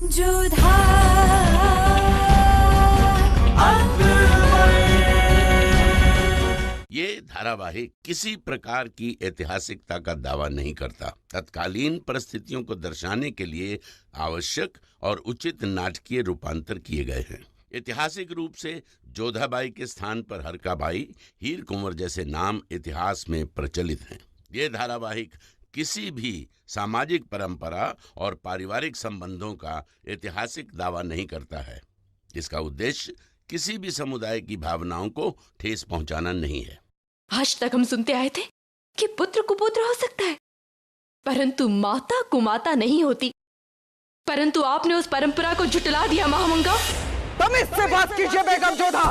जोधा ये धारावाहिक किसी प्रकार की ऐतिहासिकता का दावा नहीं करता। तत्कालीन परिस्थितियों को दर्शाने के लिए आवश्यक और उचित नाटकीय रूपांतर किए गए हैं। ऐतिहासिक रूप से जोधाबाई के स्थान पर हरकाबाई, हीर कुंवर जैसे नाम इतिहास में प्रचलित हैं। ये धारावाहिक किसी भी सामाजिक परंपरा और पारिवारिक संबंधों का ऐतिहासिक दावा नहीं करता है। इसका उद्देश्य किसी भी समुदाय की भावनाओं को ठेस पहुंचाना नहीं है। आज तक हम सुनते आए थे कि पुत्र कुपुत्र हो सकता है, परंतु माता कुमाता नहीं होती। परंतु आपने उस परंपरा को झुटला दिया महामंगा। तमीज से बात कीजिए बेगम जोधा।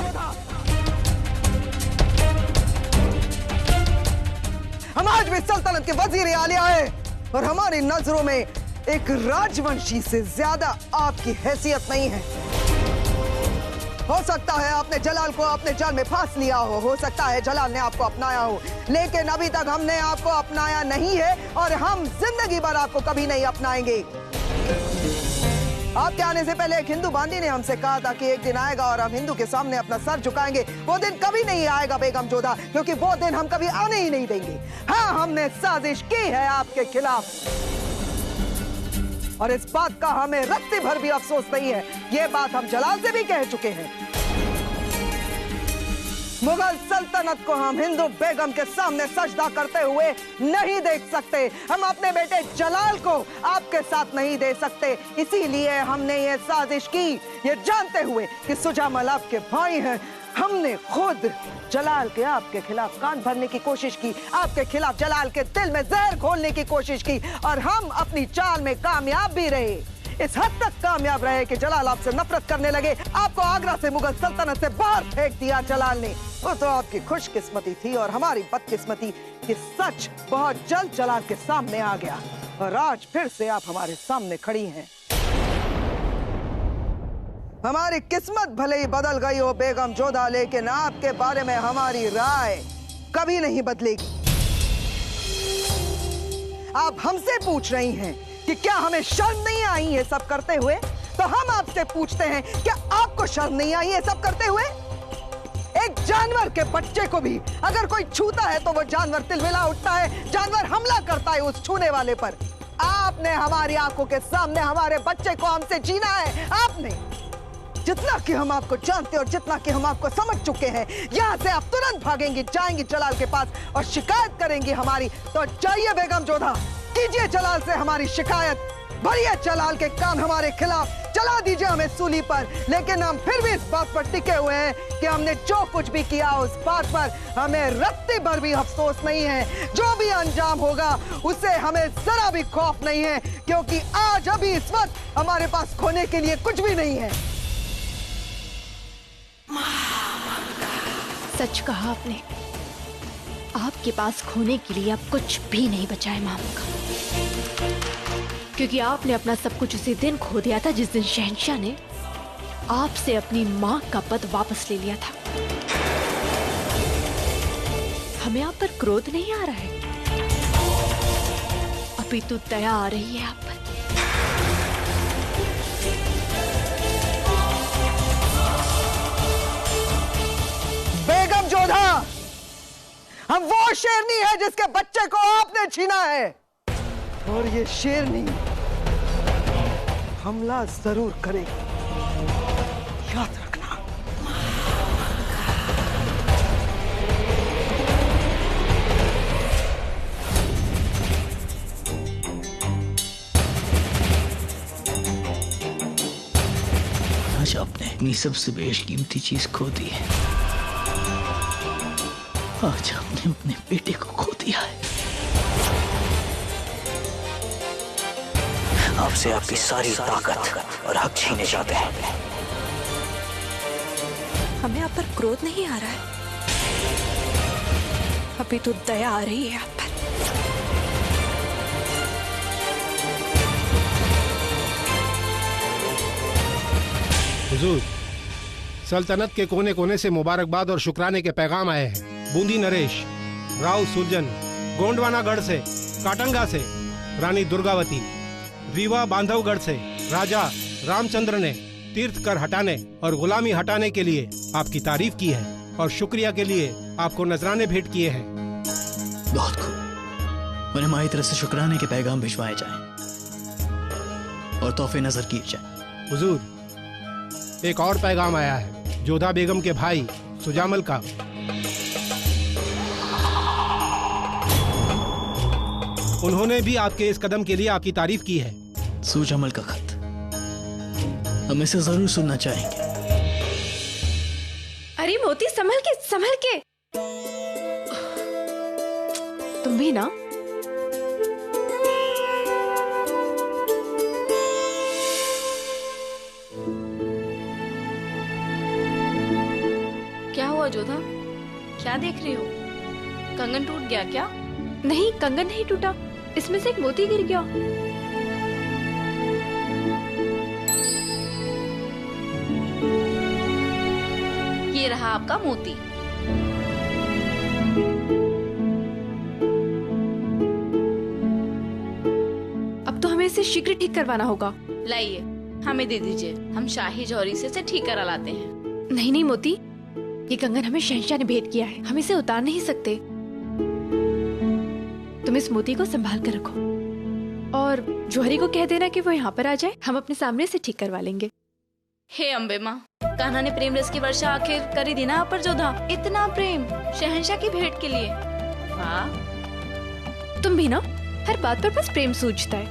हम आज भी सल्तनत के वजीर आलिया है और हमारी नजरों में एक राजवंशी से ज्यादा आपकी हैसियत नहीं है। हो सकता है आपने जलाल को अपने जाल में फांस लिया हो सकता है जलाल ने आपको अपनाया हो, लेकिन अभी तक हमने आपको अपनाया नहीं है और हम जिंदगी भर आपको कभी नहीं अपनाएंगे। आपके आने से पहले एक हिंदू बांदी ने हमसे कहा था कि एक दिन आएगा और हम हिंदू के सामने अपना सर झुकाएंगे। वो दिन कभी नहीं आएगा बेगम जोधा, क्योंकि वो दिन हम कभी आने ही नहीं देंगे। हाँ, हमने साजिश की है आपके खिलाफ और इस बात का हमें रत्ती भर भी अफसोस नहीं है। ये बात हम जलाल से भी कह चुके हैं। मुगल सल्तनत को हम हिंदू बेगम के सामने सजदा करते हुए नहीं देख सकते। हम अपने बेटे जलाल को आपके साथ नहीं दे सकते। इसीलिए हमने ये साजिश की, ये जानते हुए कि सुजामल आपके भाई हैं। हमने खुद जलाल के आपके खिलाफ कान भरने की कोशिश की, आपके खिलाफ जलाल के दिल में जहर घोलने की कोशिश की और हम अपनी चाल में कामयाब भी रहे। इस हद तक कामयाब रहे कि जलाल आपसे नफरत करने लगे। आपको आगरा से मुगल सल्तनत से बाहर फेंक दिया जलाल ने। वो तो आपकी खुशकिस्मती थी और हमारी बदकिस्मती कि सच बहुत जल्द जलाल के सामने आ गया और आज फिर से आप हमारे सामने खड़ी हैं। हमारी किस्मत भले ही बदल गई हो बेगम जोधा, लेकिन आपके बारे में हमारी राय कभी नहीं बदलेगी। आप हमसे पूछ रही हैं कि क्या हमें शर्म नहीं आई ये सब करते हुए, तो हम आपसे पूछते हैं क्या आपको शर्म नहीं आई ये सब करते हुए? एक जानवर के बच्चे को भी अगर कोई छूता है तो वो जानवर तिलमिला उठता है, जानवर हमला करता है उस छूने वाले पर। आपने हमारी आंखों के सामने हमारे बच्चे को हमसे छीना है। आपने जितना कि हम आपको जानते और जितना कि हम आपको समझ चुके हैं, यहाँ से आप तुरंत भागेंगी, जाएंगी जलाल के पास और शिकायत करेंगी हमारी। तो जाइए बेगम जोधा, कीजिए जलाल से हमारी शिकायत, भरिए जलाल के कान हमारे खिलाफ, चला दीजिए हमें सूली पर। लेकिन हम फिर भी इस बात पर टिके हुए हैं कि हमने जो कुछ भी किया उस बात पर हमें रत्ती भर भी अफसोस नहीं है। जो भी अंजाम होगा उससे हमें जरा भी खौफ नहीं है, क्योंकि आज अभी इस वक्त हमारे पास खोने के लिए कुछ भी नहीं है। सच कहा आपने, आपके पास खोने के लिए अब कुछ भी नहीं बचा है महामंगा, क्योंकि आपने अपना सब कुछ उसी दिन खो दिया था जिस दिन शहंशाह ने आपसे अपनी मां का पद वापस ले लिया था। हमें आप पर क्रोध नहीं आ रहा है, अभी तो दया आ रही है आप पर। बेगम जोधा, हम वो शेरनी है जिसके बच्चे को आपने छीना है और ये शेरनी हमला जरूर करेगी, याद रखना। आज आपने अपनी सबसे बेशकीमती चीज खो दी है। आज आपने अपने बेटे को खो दिया है। आपसे आपकी सारी ताकत और हक छीने जाते हैं। हमें आप पर क्रोध नहीं आ रहा है, अभी तो दया आ रही है आप पर। हुजूर, सल्तनत के कोने कोने से मुबारकबाद और शुक्राने के पैगाम आए हैं। बूंदी नरेश, राव सुरजन, गोंडवानागढ़ से, काटंगा से रानी दुर्गावती, रीवा बांधवगढ़ से राजा रामचंद्र ने तीर्थ कर हटाने और गुलामी हटाने के लिए आपकी तारीफ की है और शुक्रिया के लिए आपको नजराने भेंट किए हैं। बहुत खूब। उन्हें हमारी तरफ से शुक्राने के पैगाम भिजवाए जाएं और तोहफे नजर किए जाएं। हुजूर, एक और पैगाम आया है जोधा बेगम के भाई सुजामल का। उन्होंने भी आपके इस कदम के लिए आपकी तारीफ की है। सुजामल का खत हम इसे जरूर सुनना चाहेंगे। अरे मोती, संभल के संभल के। तुम भी ना। क्या हुआ जोधा? क्या देख रही हो? कंगन टूट गया क्या? नहीं, कंगन नहीं टूटा, इसमें से एक मोती गिर गया। ये रहा आपका मोती। अब तो हमें इसे शीघ्र ठीक करवाना होगा। लाइए, हमें दे दीजिए, हम शाही जौहरी से इसे ठीक करा लाते हैं। नहीं नहीं मोती, ये कंगन हमें शहंशाह ने भेंट किया है, हम इसे उतार नहीं सकते। तुम इस मोती को संभाल कर रखो और जौहरी को कह देना कि वो यहाँ पर आ जाए, हम अपने सामने से ठीक करवा लेंगे। हे अम्बे माँ, कान्हा ने प्रेम रस की वर्षा आखिर करी दी ना आप पर जोधा। इतना प्रेम शहंशाह की भेंट के लिए। वाह। तुम भी ना हर बात पर बस प्रेम सूझता है।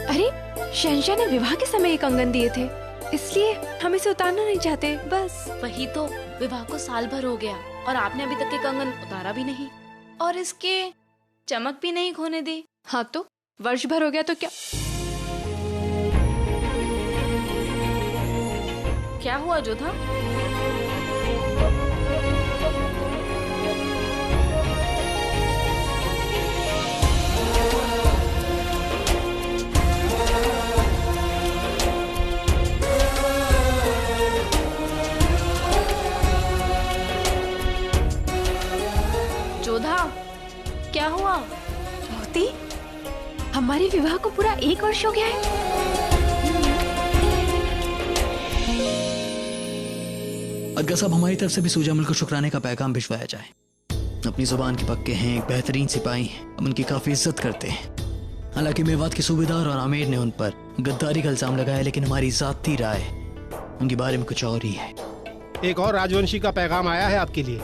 अरे शहंशाह ने विवाह के समय एक कंगन दिए थे, इसलिए हम इसे उतारना नहीं चाहते बस। वही तो, विवाह को साल भर हो गया और आपने अभी तक के कंगन उतारा भी नहीं और इसके चमक भी नहीं खोने दी। हाँ तो वर्ष भर हो गया तो क्या हुआ जोधा? जोधा, क्या हुआ? मोती, हमारे विवाह को पूरा 1 वर्ष हो गया है। अदगा साहब, हमारी तरफ से भी सुजामल को शुक्राने का पैगाम भिजवाया जाए। अपनी जुबान के पक्के हैं, एक बेहतरीन सिपाही हैं, हम उनकी काफी इज्जत करते हैं। हालांकि मेवात के सूबेदार और आमिर ने उन पर गद्दारी का इल्जाम लगाया, लेकिन हमारी जाती राय उनके बारे में कुछ और ही है। एक और राजवंशी का पैगाम आया है आपके लिए,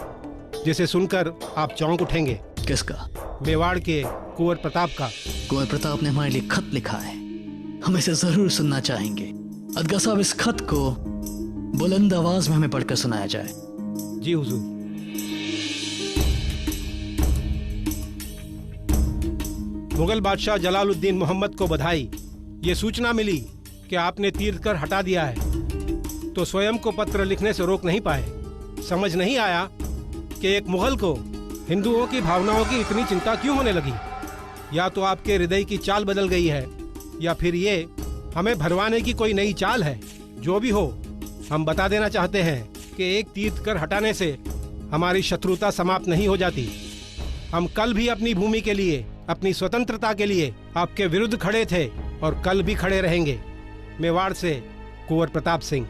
जिसे सुनकर आप चौंक उठेंगे। किसका? मेवाड़ के कुंवर प्रताप का। कुंवर प्रताप ने हमारे लिए खत लिखा है, हम इसे जरूर सुनना चाहेंगे। अदगा साहब, इस खत को बुलंद आवाज में हमें पढ़कर सुनाया जाए। जी हुजूर। मुगल बादशाह जलालुद्दीन मोहम्मद को बधाई। ये सूचना मिली कि आपने तीर्थ कर हटा दिया है, तो स्वयं को पत्र लिखने से रोक नहीं पाए। समझ नहीं आया कि एक मुगल को हिंदुओं की भावनाओं की इतनी चिंता क्यों होने लगी। या तो आपके हृदय की चाल बदल गई है, या फिर ये हमें भरवाने की कोई नई चाल है। जो भी हो, हम बता देना चाहते हैं कि एक तीर्थ कर हटाने से हमारी शत्रुता समाप्त नहीं हो जाती। हम कल भी अपनी भूमि के लिए, अपनी स्वतंत्रता के लिए आपके विरुद्ध खड़े थे और कल भी खड़े रहेंगे। मेवाड़ से कुंवर प्रताप सिंह।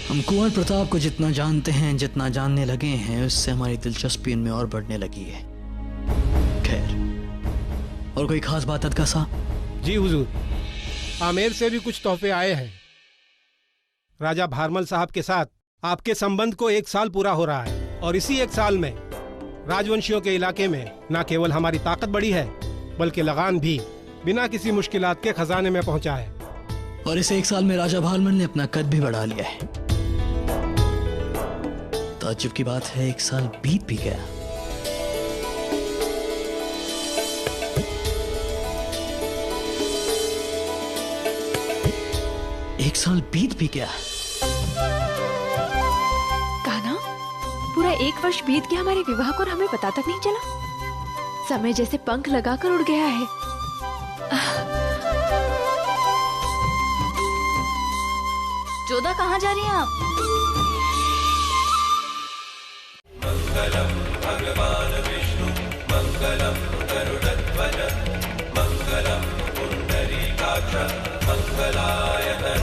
हम कुंवर प्रताप को जितना जानते हैं, जितना जानने लगे हैं, उससे हमारी दिलचस्पी इनमें और बढ़ने लगी है। खैर, और कोई खास बात अदगा साहब? जी हुजूर, आमेर से भी कुछ तोहफे आए हैं। राजा भारमल साहब के साथ आपके संबंध को 1 साल पूरा हो रहा है और इसी 1 साल में राजवंशियों के इलाके में न केवल हमारी ताकत बढ़ी है, बल्कि लगान भी बिना किसी मुश्किलात के खजाने में पहुंचा है। और इस 1 साल में राजा भारमल ने अपना कद भी बढ़ा लिया है। ताज्जुब की बात है, 1 साल बीत भी गया। एक साल बीत भी गया। कान्हा, पूरा 1 वर्ष बीत गया हमारे विवाह को और हमें पता तक नहीं चला। समय जैसे पंख लगाकर उड़ गया है। जोधा, कहाँ जा रही हैं आप? मंगलम भगवान विष्णु मंगलम गरुड़ध्वज मंगलम पुंडरीकाक्ष मंगलायतन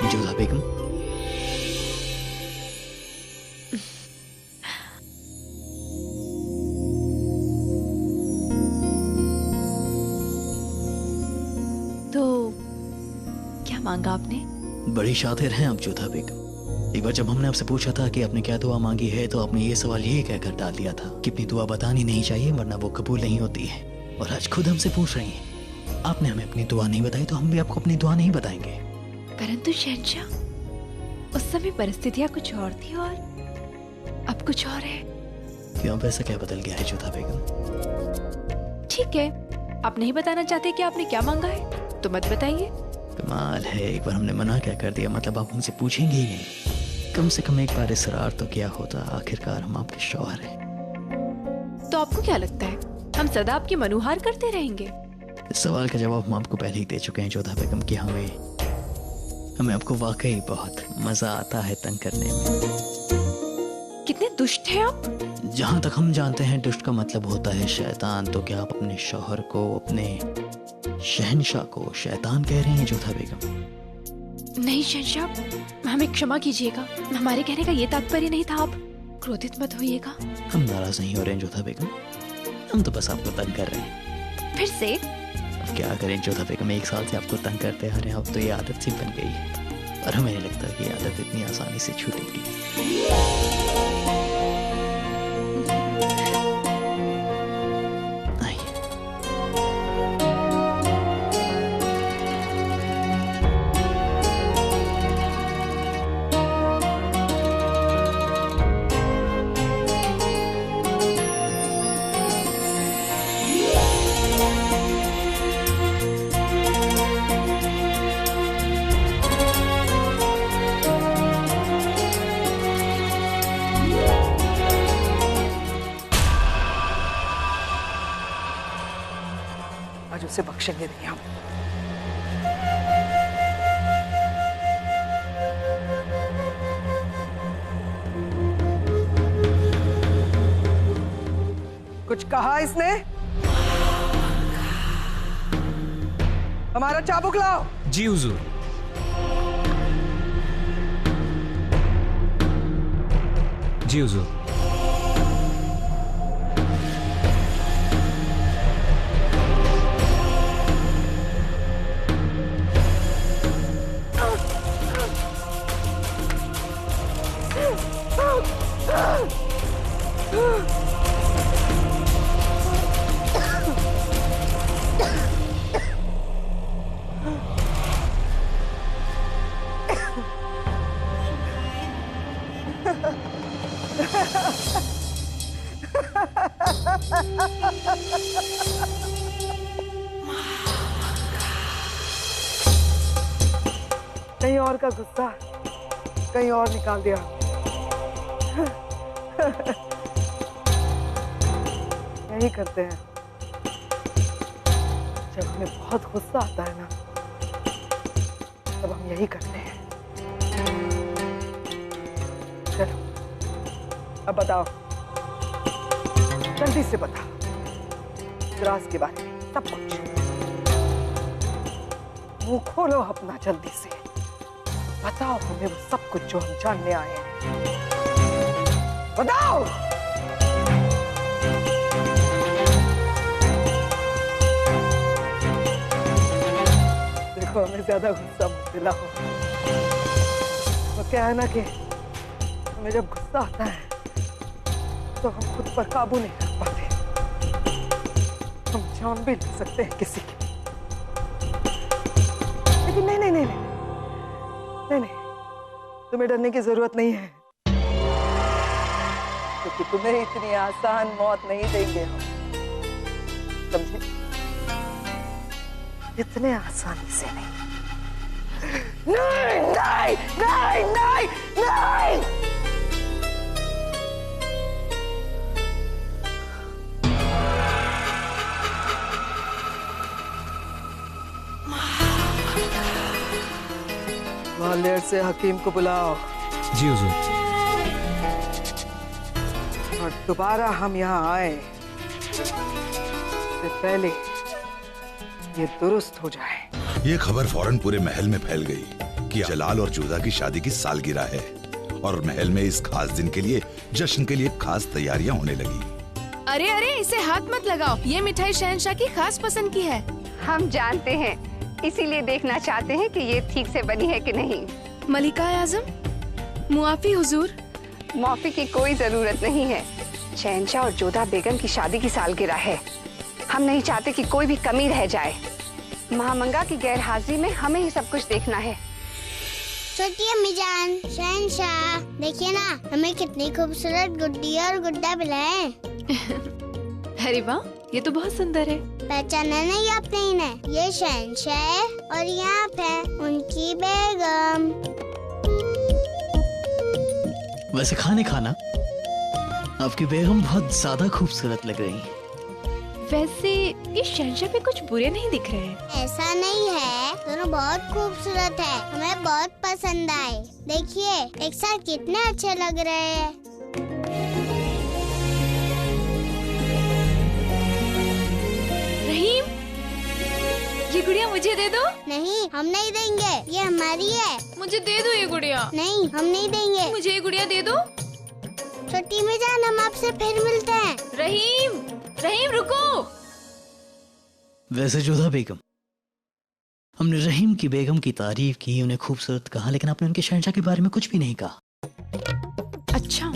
जोधा बेगम, तो क्या मांगा आपने? बड़ी शातिर हैं आप जोधा बेगम। एक बार जब हमने आपसे पूछा था कि आपने क्या दुआ मांगी है, तो आपने ये सवाल ये कहकर डाल दिया था कि अपनी दुआ बतानी नहीं चाहिए वरना वो कबूल नहीं होती है। और आज खुद हमसे पूछ रही हैं, आपने हमें अपनी दुआ नहीं बताई तो हम भी आपको अपनी दुआ नहीं बताएंगे। परंतु शहंशाह, उस समय परिस्थितियां कुछ और थी और अब कुछ और है। क्यों, वैसा क्या बदल गया है जोधा बेगम? ठीक है, आप नहीं बताना चाहते कि आपने क्या मांगा है तो मत बताइए। कमाल है, एक बार हमने मना क्या कर दिया, मतलब आप हमसे पूछेंगे ही नहीं। कम से कम एक बार इसरार तो क्या होता, आखिरकार हम आपके शौहर हैं। तो आपको क्या लगता है हम सदा आपकी मनुहार करते रहेंगे? इस सवाल का जवाब हम आपको पहले ही दे चुके हैं जोधा बेगम कि हमें आपको वाकई बहुत मजा आता है तंग करने में। कितने दुष्ट हैं आप। जहाँ तक हम जानते हैं दुष्ट का मतलब होता है शैतान, तो क्या आप अपने शौहर को, अपने शहंशाह को शैतान कह रही हैं जोधा बेगम? नहीं शहंशाह, हमें क्षमा कीजिएगा, हमारे कहने का ये तात्पर्य नहीं था, आप क्रोधित मत होइएगा। हम नाराज नहीं हो रहे हैं जोधा बेगम, हम तो बस आपको तंग कर रहे हैं। फिर से? अब क्या करें जोधा बेगम, एक साल से आपको तंग करते आ रहे हैं, अब तो ये आदत सी बन गई है और हमें नहीं लगता कि ये आदत इतनी आसानी से छूटेगी। आज उसे बख्शेंगे नहीं हम। कुछ कहा इसने? हमारा चाबुक लाओ। जी हुजूर। जी हुजूर। कहीं और का गुस्सा कहीं और निकाल दिया। यही करते हैं जब हमें बहुत गुस्सा आता है ना, तब हम यही करते हैं। चलो अब बताओ, जल्दी से बताओ ग्रास के बारे में सब कुछ। मुंह खोलो अपना जल्दी से, बताओ हमें वो सब कुछ जो हम जानने आए हैं। बताओ। देखो हमें ज्यादा गुस्सा मत दिलाओ। वो क्या है ना कि हमें जब गुस्सा आता है तो हम खुद पर काबू नहीं रख पाते, हम जान भी ले सकते हैं किसी की। लेकिन नहीं नहीं नहीं नहीं नहीं नहीं, तुम्हें डरने की जरूरत नहीं है, क्योंकि तुम्हें इतनी आसान मौत नहीं देंगे हम, समझे? इतने आसानी से नहीं। नहीं नहीं नहीं नहीं नहीं। ग्वालियर से हकीम को बुलाओ। जी हुजूर। और दोबारा हम यहाँ आए इससे पहले ये दुरुस्त हो जाए। ये खबर फौरन पूरे महल में फैल गई। कि जलाल और जोधा की शादी की सालगिरह है और महल में इस खास दिन के लिए, जश्न के लिए खास तैयारियां होने लगी। अरे अरे, इसे हाथ मत लगाओ, ये मिठाई शहंशाह की खास पसंद की है। हम जानते हैं, इसीलिए देखना चाहते हैं कि ये ठीक से बनी है कि नहीं। मलिका आजम, मुआफी हुजूर। माफी की कोई जरूरत नहीं है। शहंशाह और जोधा बेगम की शादी की सालगिरह है। हम नहीं चाहते कि कोई भी कमी रह जाए। महामंगा की गैर हाजिरी में हमें ही सब कुछ देखना है। छोटी अम्मी जान, शहंशाह देखिए ना, हमें कितनी खूबसूरत गुड्डी और गुड्डा मिला है। अरे वाह, ये तो बहुत सुंदर है। पहचाना नहीं आपने इन्हें? ये शहंशाह है और यहाँ पे उनकी बेगम। वैसे खाने खाना, आपकी बेगम बहुत ज्यादा खूबसूरत लग रही है। वैसे ये शहंशाह पे कुछ बुरे नहीं दिख रहे हैं। ऐसा नहीं है, दोनों बहुत खूबसूरत है, हमें बहुत पसंद आए। देखिए एक साथ कितने अच्छे लग रहे हैं। रहीम, ये गुड़िया मुझे दे दो। नहीं, हम नहीं देंगे, ये हमारी है। मुझे दे दो ये गुड़िया। नहीं, हम नहीं देंगे। मुझे ये गुड़िया दे दो। छोटी में जान, हम आपसे फिर मिलते हैं। रहीम, रहीम रुको। वैसे जोधा बेगम, हमने रहीम की बेगम की तारीफ की, उन्हें खूबसूरत कहा, लेकिन आपने उनके शहंशाह के बारे में कुछ भी नहीं कहा। अच्छा,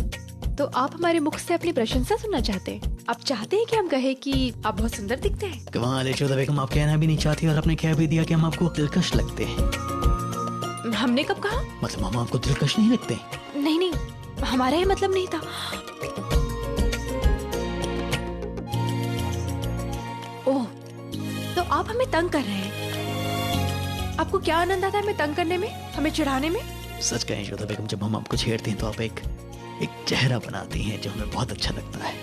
तो आप हमारे मुख से अपनी प्रशंसा सुनना चाहते हैं? आप चाहते हैं कि हम कहें कि आप बहुत सुंदर दिखते हैं? कमाल है जोधा बेगम, आप कहना भी नहीं चाहती और आपने कह भी दिया कि हम आपको दिलकश लगते हैं। हमने कब कहा? मतलब हम आपको दिलकश नहीं लगते? नहीं नहीं, हमारा ये मतलब नहीं था। ओह, तो आप हमें तंग कर रहे हैं। आपको क्या आनंद आता है हमें तंग करने में, हमें चिढ़ाने में? सच कहें जोधा बेगम, जब हम आपको छेड़ते हैं तो आप एक चेहरा बनाती हैं जो हमें बहुत अच्छा लगता है।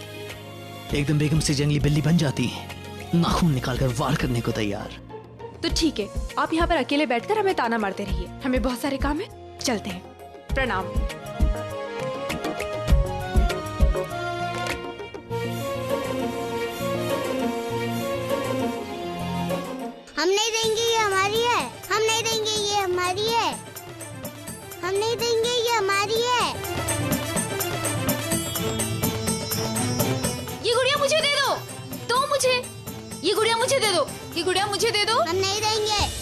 एकदम बेगम से जंगली बिल्ली बन जाती हैं, नाखून निकालकर वार करने को तैयार। तो ठीक है, आप यहाँ पर अकेले बैठकर हमें ताना मारते रहिए, हमें बहुत सारे काम है, चलते हैं। प्रणाम। हम नहीं देंगे, ये हमारी है। हम नहीं देंगे, ये हमारी है। हम नहीं देंगे, ये हमारी है। ये गुड़िया मुझे दे दो। दो मुझे, ये गुड़िया मुझे दे दो। ये गुड़िया मुझे दे दो। हम नहीं देंगे।